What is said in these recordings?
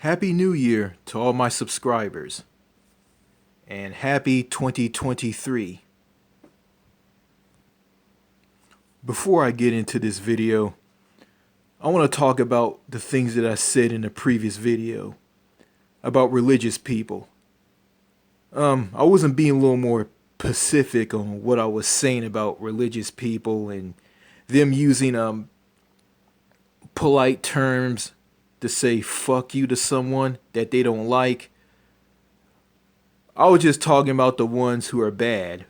Happy New Year to all my subscribers, and happy 2023. Before I get into this video, I want to talk about the things that I said in the previous video about religious people. I wasn't being a little more specific on what I was saying about religious people and them using polite terms to say fuck you to someone that they don't like. I was just talking about the ones who are bad.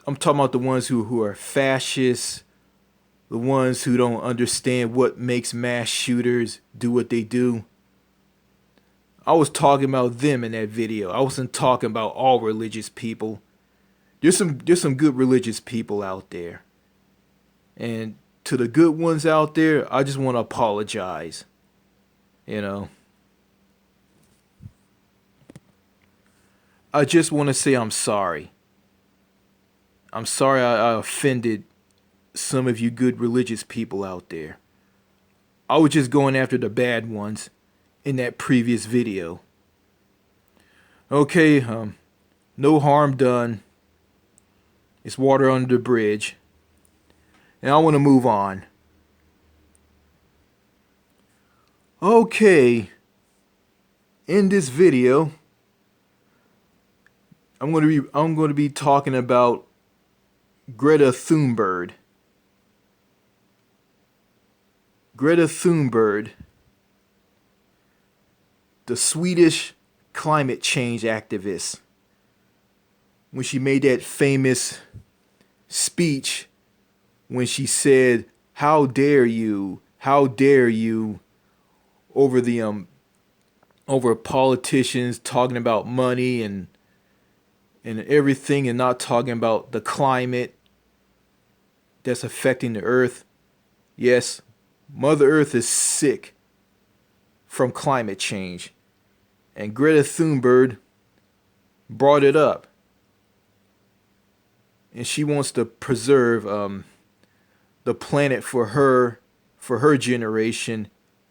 I'm talking about the ones who are fascists, the ones who don't understand what makes mass shooters do what they do. I was talking about them in that video. I wasn't talking about all religious people. There's some good religious people out there. And to the good ones out there, I just want to apologize. I just want to say I'm sorry. I'm sorry I offended some of you good religious people out there. I was just going after the bad ones in that previous video. Okay, no harm done. It's water under the bridge. And I want to move on. Okay, in this video, I'm going to be talking about Greta Thunberg. Greta Thunberg, the Swedish climate change activist, when she made that famous speech when she said, how dare you, over politicians talking about money and everything and not talking about the climate that's affecting the earth. Yes, Mother Earth is sick from climate change. And Greta Thunberg brought it up. And she wants to preserve the planet for her generation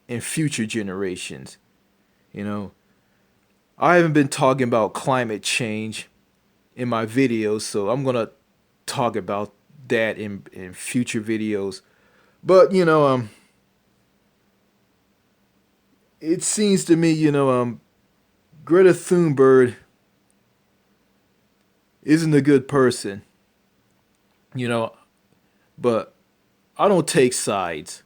and future generations. I haven't been talking about climate change in my videos, so I'm gonna talk about that in future videos. But it seems to me, Greta Thunberg isn't a good person, but I don't take sides.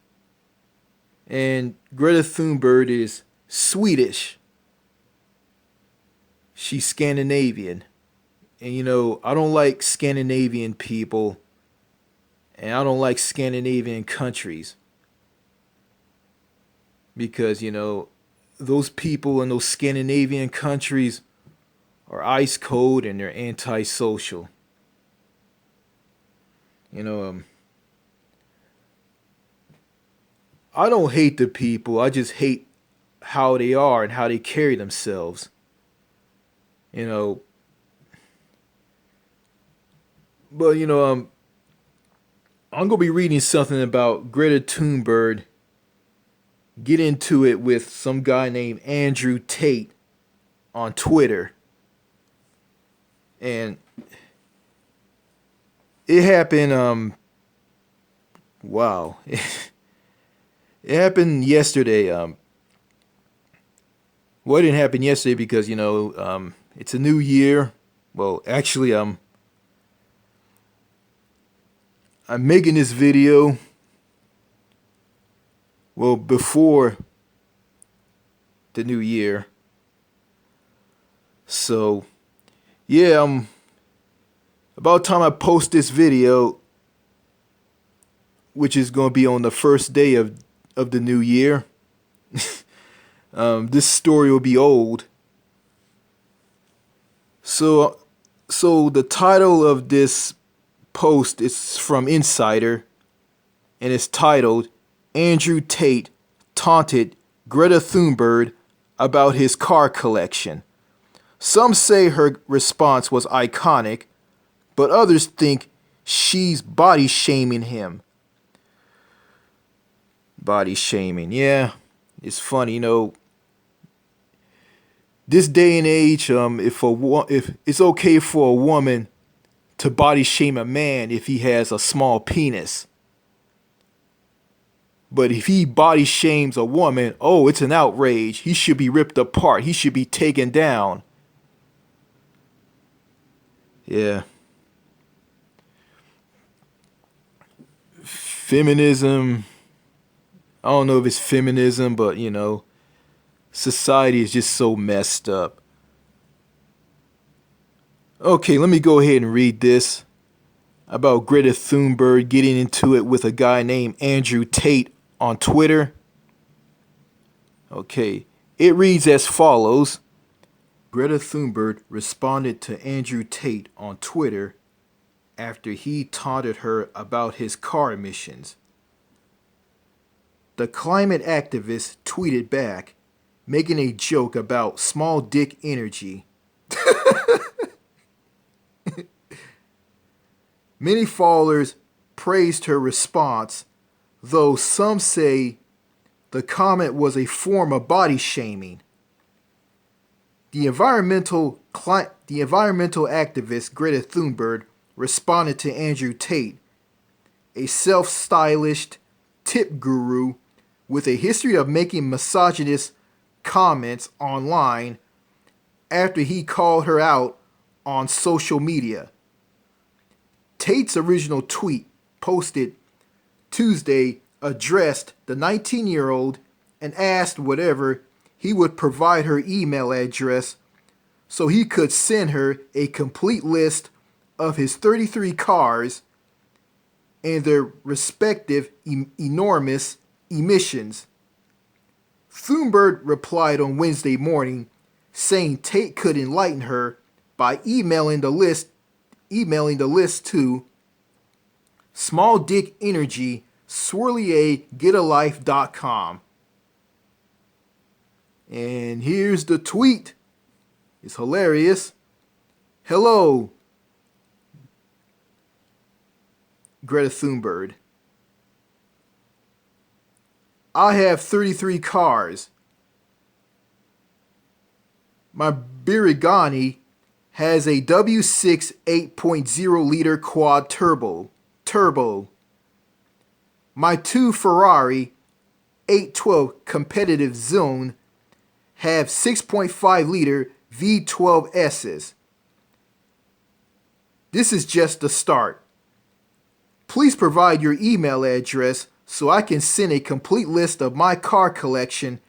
And Greta Thunberg is Swedish. She's Scandinavian. And I don't like Scandinavian people. And I don't like Scandinavian countries. Because, those people in those Scandinavian countries are ice cold and they're antisocial. I don't hate the people. I just hate how they are and how they carry themselves. But I'm gonna be reading something about Greta Thunberg. Get into it with some guy named Andrew Tate on Twitter. And it happened, wow. It happened yesterday. Well, it didn't happen yesterday because, it's a new year. Well, actually, I'm making this video, well, before the new year. So, yeah, about time I post this video, which is going to be on the first day of the new year. This story will be old. So the title of this post is from Insider, and it's titled, Andrew Tate taunted Greta Thunberg about his car collection. Some say her response was iconic, but others think she's body shaming him. Body shaming, yeah, it's funny, this day and age, if it's okay for a woman to body shame a man if he has a small penis, but if he body shames a woman, oh, it's an outrage. He should be ripped apart. He should be taken down. Yeah. Feminism. I don't know if it's feminism, but society is just so messed up. Okay, let me go ahead and read this about Greta Thunberg getting into it with a guy named Andrew Tate on Twitter. Okay, it reads as follows. Greta Thunberg responded to Andrew Tate on Twitter after he taunted her about his car emissions. The climate activist tweeted back, making a joke about small dick energy. Many followers praised her response, though some say the comment was a form of body shaming. The environmental activist Greta Thunberg responded to Andrew Tate, a self-styled tip guru with a history of making misogynist comments online after he called her out on social media. Tate's original tweet, posted Tuesday, addressed the 19-year-old and asked whether he would provide her email address so he could send her a complete list of his 33 cars and their respective enormous emissions. Thunberg replied on Wednesday morning, saying Tate could enlighten her by emailing the list to smalldickenergy@getalife.com. And here's the tweet. It's hilarious. Hello, Greta Thunberg. I have 33 cars. My Birigani has a W6 8.0 liter quad turbo. My two Ferrari 812 competitive zone have 6.5 liter V12Ss. This is just the start. Please provide your email address so I can send a complete list of my car collection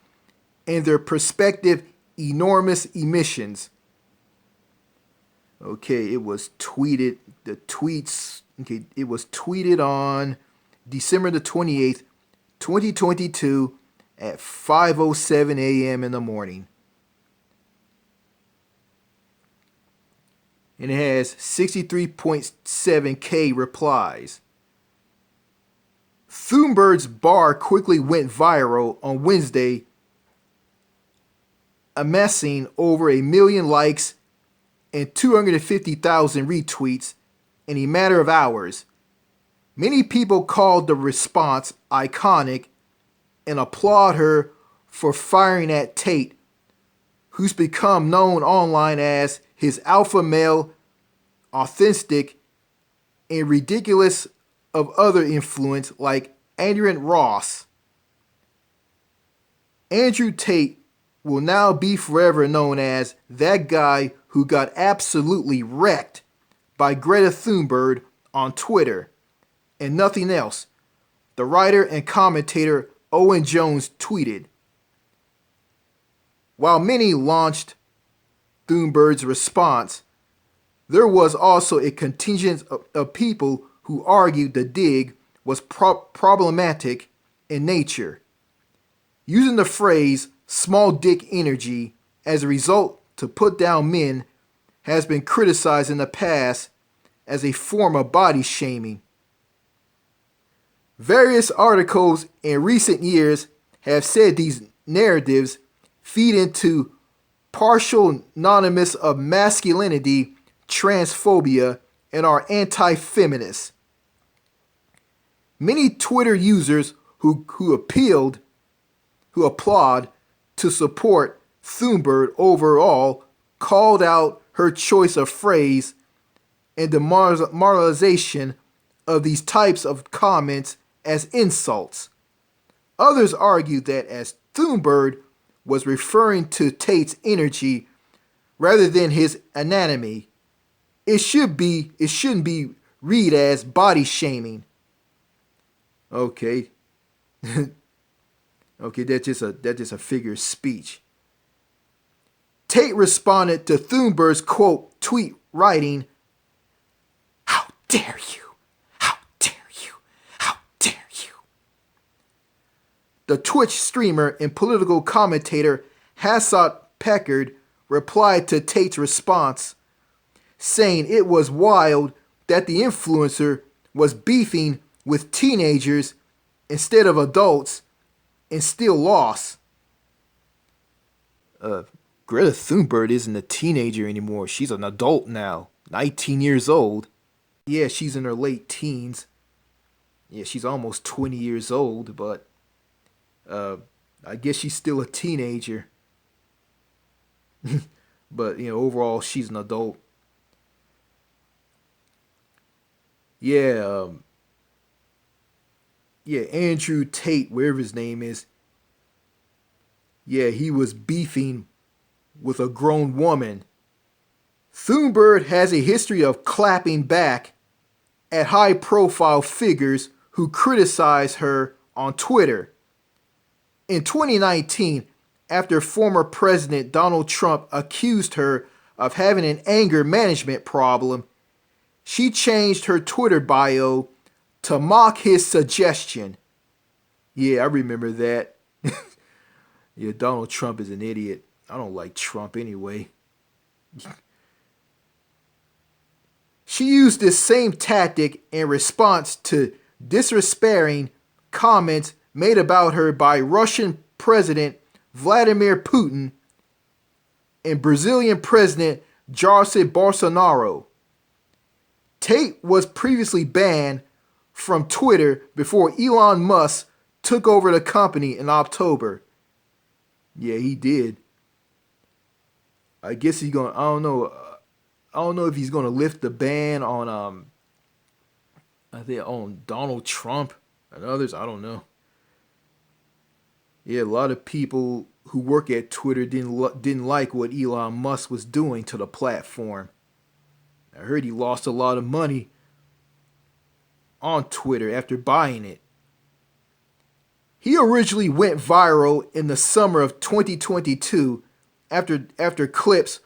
and their prospective enormous emissions. Okay, it was tweeted. It was tweeted on December the 28th, 2022 at 5:07 a.m. in the morning. And it has 63.7K replies. Thunberg's bar quickly went viral on Wednesday, amassing over 1 million likes and 250,000 retweets in a matter of hours. Many people called the response iconic and applaud her for firing at Tate, who's become known online as his alpha male, authentic, and ridiculous of other influence like Adrian Ross. Andrew Tate will now be forever known as that guy who got absolutely wrecked by Greta Thunberg on Twitter and nothing else, the writer and commentator Owen Jones tweeted. While many launched Thunberg's response, there was also a contingent of people who argued the dig was problematic in nature, using the phrase small dick energy as a result to put down men has been criticized in the past as a form of body shaming. Various articles in recent years have said these narratives feed into partial anonymous of masculinity, transphobia, and are anti-feminist. Many Twitter users who applaud to support Thunberg overall called out her choice of phrase and the moralization of these types of comments as insults. Others argued that as Thunberg was referring to Tate's energy rather than his anatomy, it shouldn't be read as body shaming. Okay. Okay, that's just a figure of speech. Tate responded to Thunberg's quote tweet writing, "How dare you? How dare you? How dare you?" The Twitch streamer and political commentator Hassad Peckard replied to Tate's response, saying it was wild that the influencer was beefing with teenagers instead of adults and still lost. Greta Thunberg isn't a teenager anymore. She's an adult now, 19 years old. Yeah, she's in her late teens. Yeah, she's almost 20 years old, but I guess she's still a teenager. But, overall, she's an adult. Yeah, Andrew Tate, wherever his name is. Yeah, he was beefing with a grown woman. Thunberg has a history of clapping back at high-profile figures who criticize her on Twitter. In 2019, after former President Donald Trump accused her of having an anger management problem, she changed her Twitter bio to mock his suggestion. Yeah, I remember that. Yeah, Donald Trump is an idiot. I don't like Trump anyway. She used this same tactic in response to disrespecting comments made about her by Russian President Vladimir Putin and Brazilian President Jair Bolsonaro. Tate was previously banned from Twitter before Elon Musk took over the company in October. Yeah, he did. I guess he's gonna. I don't know if he's gonna lift the ban on I think on Donald Trump and others. I don't know. Yeah, a lot of people who work at Twitter didn't like what Elon Musk was doing to the platform. I heard he lost a lot of money on Twitter after buying it. He originally went viral in the summer of 2022 after clips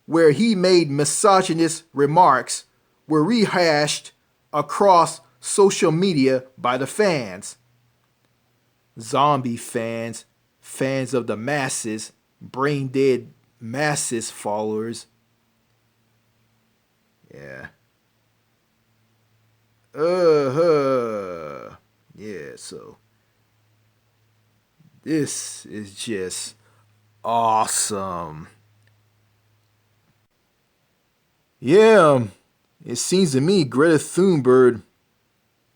where he made misogynist remarks were rehashed across social media by the fans. Zombie fans, fans of the masses, brain dead masses followers. Yeah. Yeah, so this is just awesome. Yeah, it seems to me Greta Thunberg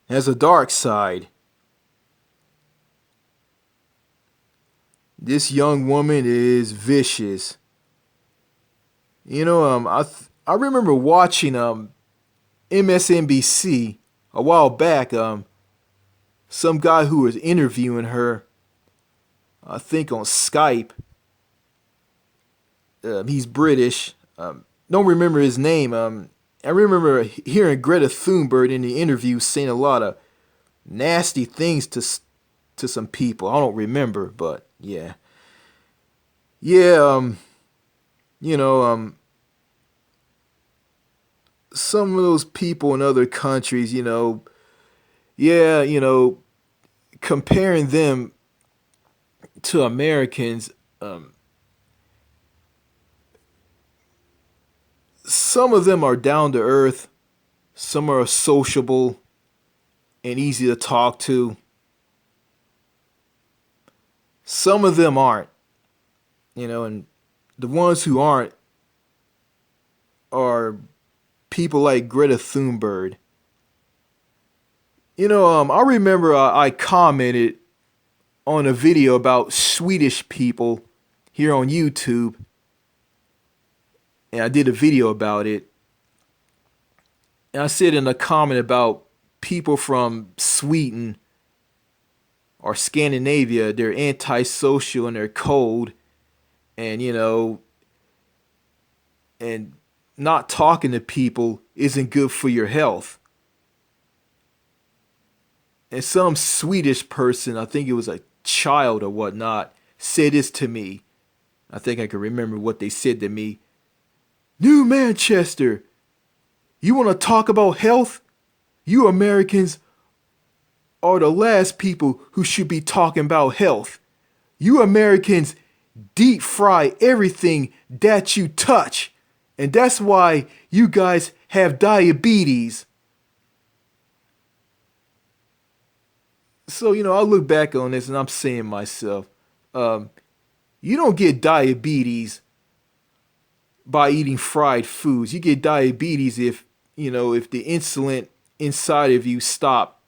has a dark side. This young woman is vicious. I remember watching MSNBC a while back. Some guy who was interviewing her, I think on Skype. He's British. Don't remember his name. I remember hearing Greta Thunberg in the interview saying a lot of nasty things to some people. I don't remember, but yeah. Yeah, some of those people in other countries, comparing them to Americans, some of them are down to earth, some are sociable and easy to talk to. Some of them aren't, and the ones who aren't are people like Greta Thunberg. I remember I commented on a video about Swedish people here on YouTube, and I did a video about it. And I said in a comment about people from Sweden or Scandinavia, they're antisocial and they're cold, and and not talking to people isn't good for your health. And some Swedish person, I think it was a child or whatnot, said this to me. I think I can remember what they said to me. New Manchester, you want to talk about health? You Americans are the last people who should be talking about health. You Americans deep fry everything that you touch. And that's why you guys have diabetes. So, I look back on this and I'm saying to myself, you don't get diabetes by eating fried foods. You get diabetes if the insulin inside of you stop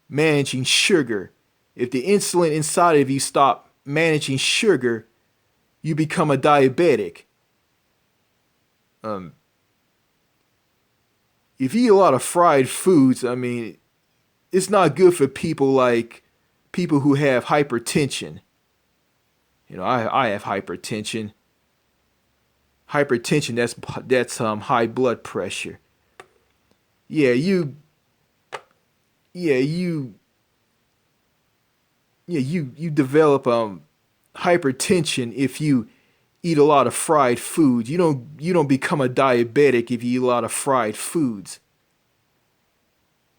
managing sugar. If the insulin inside of you stop managing sugar, you become a diabetic. If you eat a lot of fried foods, it's not good for people who have hypertension. I have hypertension. Hypertension, that's high blood pressure. You develop hypertension if you eat a lot of fried foods. You don't become a diabetic if you eat a lot of fried foods.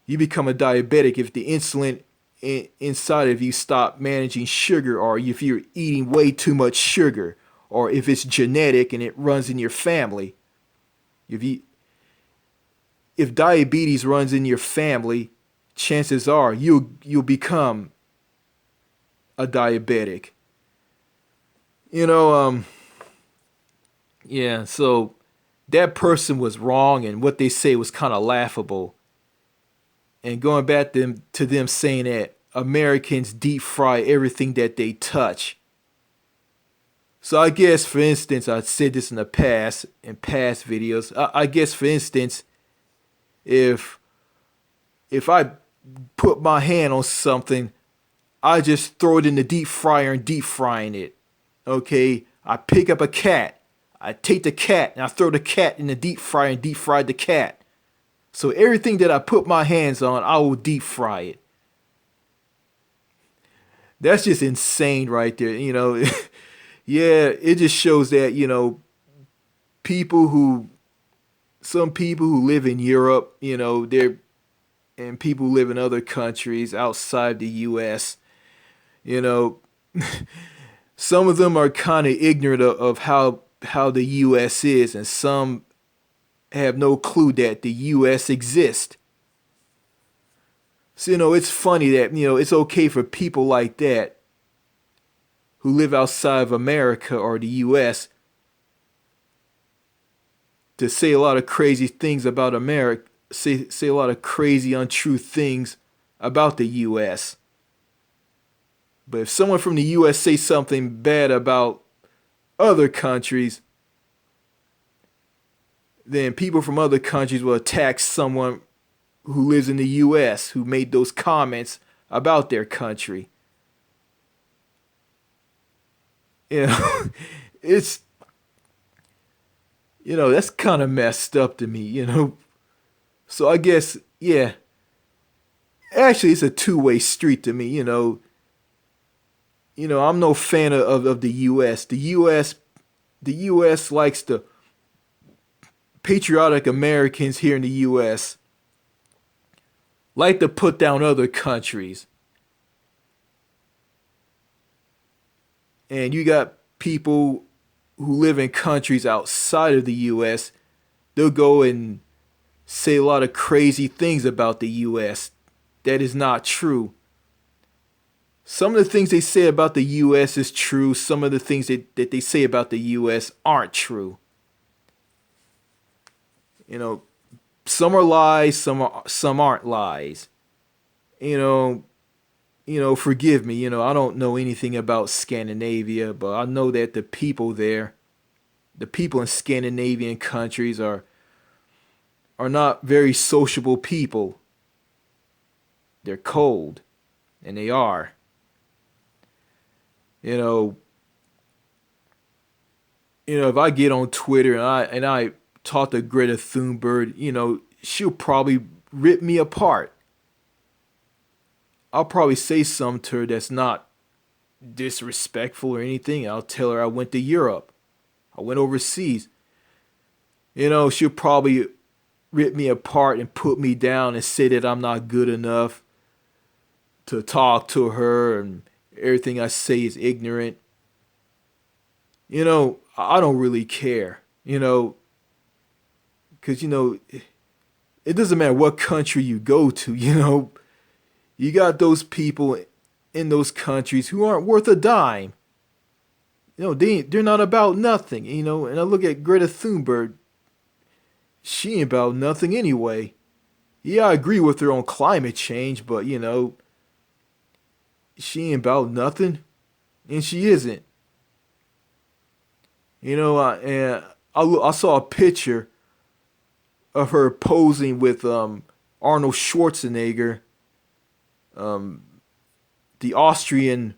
You become a diabetic if the insulin inside of you stop managing sugar, or if you're eating way too much sugar, or if it's genetic and it runs in your family. If diabetes runs in your family, chances are you'll become a diabetic. So that person was wrong, and what they say was kind of laughable. And going back to them saying that Americans deep fry everything that they touch. So I guess, for instance, I said this in past videos. I guess, for instance, if I put my hand on something, I just throw it in the deep fryer and deep frying it. Okay, I pick up a cat. I take the cat and I throw the cat in the deep fryer and deep fry the cat. So everything that I put my hands on, I will deep fry it. That's just insane right there, Yeah, it just shows that, some people who live in Europe, and people who live in other countries outside the US, some of them are kind of ignorant of how the US is, and some have no clue that the US exists. So, it's funny that, it's okay for people like that who live outside of America or the US to say a lot of crazy things about America, say a lot of crazy, untrue things about the US. But if someone from the US says something bad about other countries, then people from other countries will attack someone who lives in the US who made those comments about their country. It's, that's kind of messed up to me, So I guess, yeah, actually it's a two-way street to me, I'm no fan of the US. The US likes the patriotic Americans here in the US like to put down other countries. And you got people who live in countries outside of the US, they'll go and say a lot of crazy things about the US. That is not true. Some of the things they say about the US is true. Some of the things that they say about the US aren't true. Some are lies, some aren't lies. forgive me, I don't know anything about Scandinavia, but I know that the people in Scandinavian countries are not very sociable people. They're cold, and they are. You know, if I get on Twitter and I talk to Greta Thunberg, she'll probably rip me apart. I'll probably say something to her that's not disrespectful or anything. I'll tell her I went to Europe. I went overseas. She'll probably rip me apart and put me down and say that I'm not good enough to talk to her and everything I say is ignorant. I don't really care, because, it doesn't matter what country you go to, you got those people in those countries who aren't worth a dime. They're not about nothing, and I look at Greta Thunberg, she ain't about nothing anyway. Yeah, I agree with her on climate change, but, she ain't about nothing, and she isn't. I saw a picture of her posing with Arnold Schwarzenegger, um, the Austrian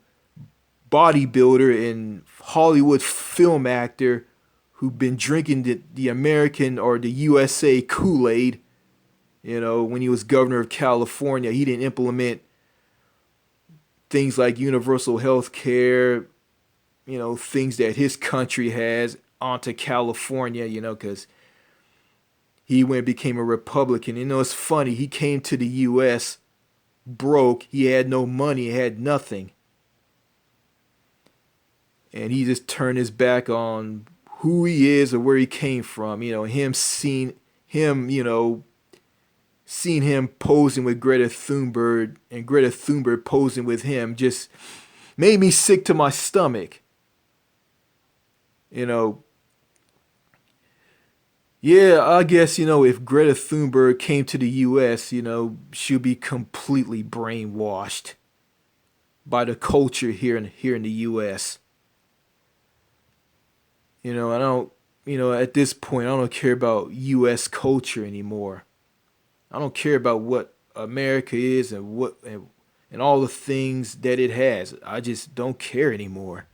bodybuilder and Hollywood film actor who'd been drinking the American or the USA Kool-Aid. When he was governor of California, he didn't implement things like universal health care, things that his country has onto California, because he went and became a Republican. It's funny. He came to the U.S. broke. He had no money. He had nothing. And he just turned his back on who he is or where he came from. Seeing him posing with Greta Thunberg and Greta Thunberg posing with him just made me sick to my stomach. Yeah, I guess, if Greta Thunberg came to the US, she'll be completely brainwashed by the culture here in the US. I don't, at this point, I don't care about US culture anymore. I don't care about what America is and all the things that it has. I just don't care anymore.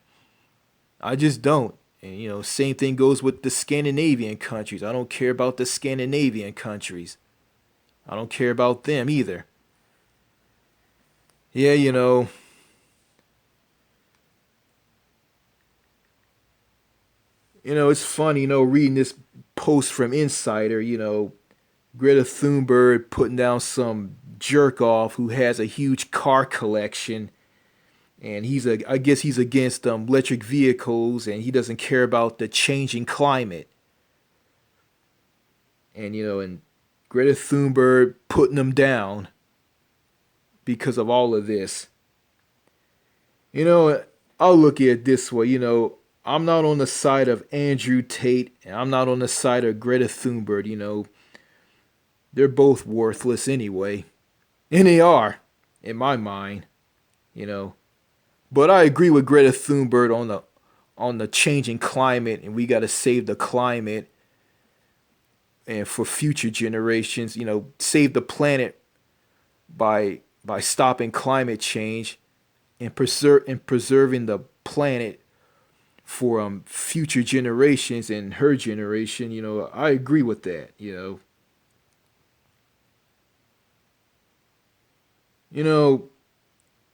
I just don't. And same thing goes with the Scandinavian countries. I don't care about the Scandinavian countries. I don't care about them either. Yeah, it's funny, reading this post from Insider, Greta Thunberg putting down some jerk off who has a huge car collection, and I guess he's against electric vehicles, and he doesn't care about the changing climate. And Greta Thunberg putting them down because of all of this. I'll look at it this way. I'm not on the side of Andrew Tate, and I'm not on the side of Greta Thunberg. They're both worthless anyway, and they are, in my mind. You know, but I agree with Greta Thunberg on the changing climate, and we got to save the climate and for future generations. Save the planet by stopping climate change and preserving the planet for future generations and her generation. I agree with that. You know,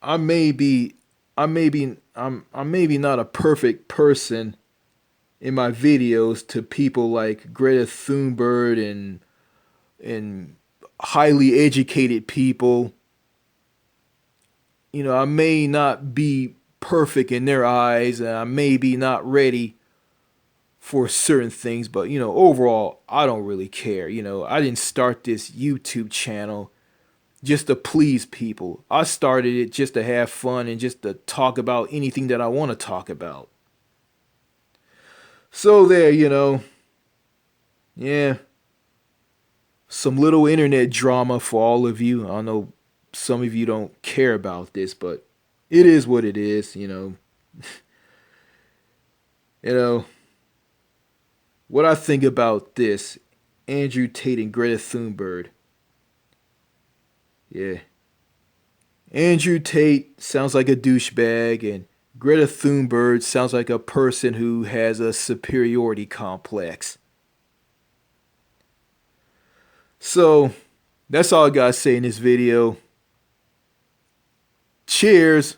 I may be, I'm maybe not a perfect person in my videos to people like Greta Thunberg and highly educated people. I may not be perfect in their eyes, and I may be not ready for certain things, but overall, I don't really care. I didn't start this YouTube channel just to please people. I started it just to have fun and just to talk about anything that I want to talk about. So there, yeah, some little internet drama for all of you. I know some of you don't care about this, but it is what it is, you know. You know, what I think about this, Andrew Tate and Greta Thunberg. Yeah. Andrew Tate sounds like a douchebag, and Greta Thunberg sounds like a person who has a superiority complex. So, that's all I gotta say in this video. Cheers!